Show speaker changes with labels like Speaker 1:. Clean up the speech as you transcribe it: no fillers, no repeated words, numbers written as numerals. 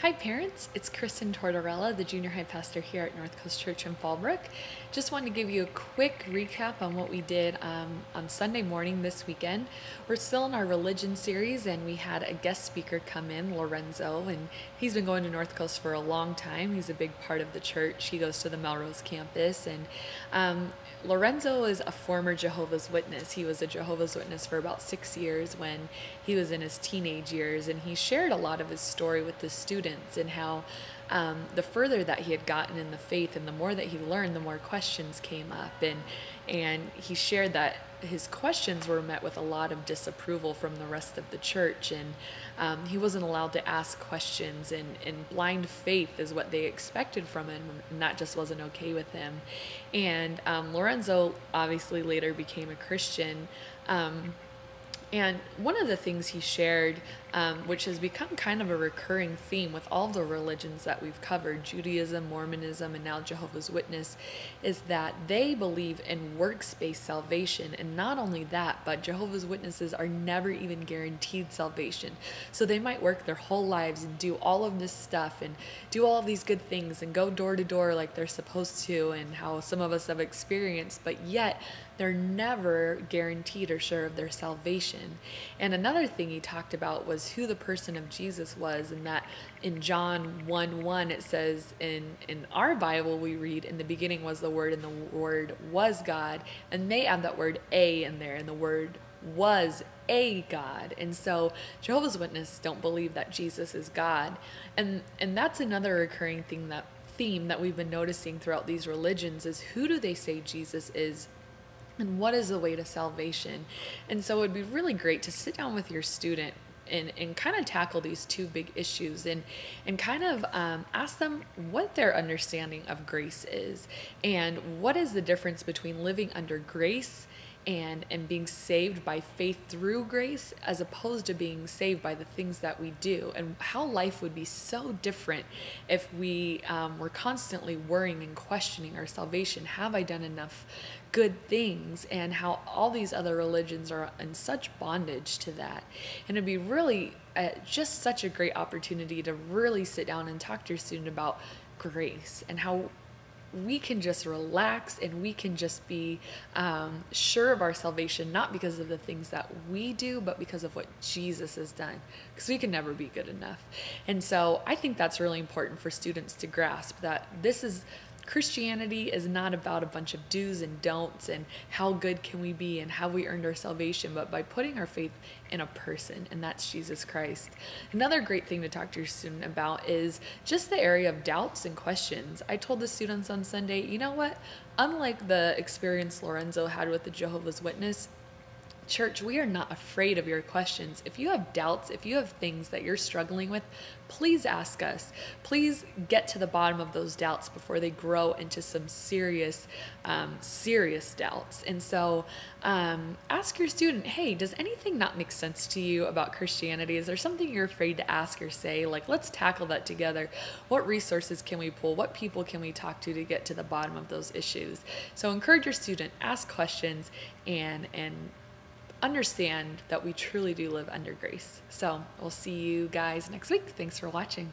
Speaker 1: Hi parents, it's Kristen Tortorella, the junior high pastor here at North Coast Church in Fallbrook. Just wanted to give you a quick recap on what we did on Sunday morning this weekend. We're still in our religion series and we had a guest speaker come in, Lorenzo, and he's been going to North Coast for a long time. He's a big part of the church. He goes to the Melrose campus, and Lorenzo is a former Jehovah's Witness. He was a Jehovah's Witness for about 6 years when he was in his teenage years, and he shared a lot of his story with the students and how the further that he had gotten in the faith and the more that he learned, the more questions came up, and he shared that his questions were met with a lot of disapproval from the rest of the church, and he wasn't allowed to ask questions, and blind faith is what they expected from him, and that just wasn't okay with him. And Lorenzo obviously later became a Christian. And one of the things he shared, which has become kind of a recurring theme with all the religions that we've covered, Judaism, Mormonism, and now Jehovah's Witness, is that they believe in works-based salvation. And not only that, but Jehovah's Witnesses are never even guaranteed salvation. So they might work their whole lives and do all of this stuff and do all of these good things and go door to door like they're supposed to, and how some of us have experienced, but yet they're never guaranteed or sure of their salvation. And another thing he talked about was who the person of Jesus was, and that in John 1:1 it says, in our Bible we read, in the beginning was the Word, and the Word was God, and they add that word a in there, and the Word was a God. And so Jehovah's Witnesses don't believe that Jesus is God, and that's another recurring theme that we've been noticing throughout these religions is, who do they say Jesus is? And what is the way to salvation? And so it would be really great to sit down with your student and kind of tackle these two big issues, and kind of ask them what their understanding of grace is, and what is the difference between living under grace and being saved by faith through grace, as opposed to being saved by the things that we do, and how life would be so different if we were constantly worrying and questioning our salvation. Have I done enough good things? And how all these other religions are in such bondage to that. And it'd be really just such a great opportunity to really sit down and talk to your student about grace, and how we can just relax and we can just be sure of our salvation, not because of the things that we do, but because of what Jesus has done, because we can never be good enough. And so I think that's really important for students to grasp, that Christianity is not about a bunch of do's and don'ts and how good can we be and how we earned our salvation, but by putting our faith in a person, and that's Jesus Christ. Another great thing to talk to your student about is just the area of doubts and questions. I told the students on Sunday, you know what? Unlike the experience Lorenzo had with the Jehovah's Witness, church, we are not afraid of your questions. If you have doubts, if you have things that you're struggling with, please ask us. Please get to the bottom of those doubts before they grow into some serious doubts. And so ask your student, hey, does anything not make sense to you about Christianity? Is there something you're afraid to ask or say? Like, let's tackle that together. What resources can we pull? What people can we talk to get to the bottom of those issues? So encourage your student, ask questions, and understand that we truly do live under grace. So we'll see you guys next week. Thanks for watching.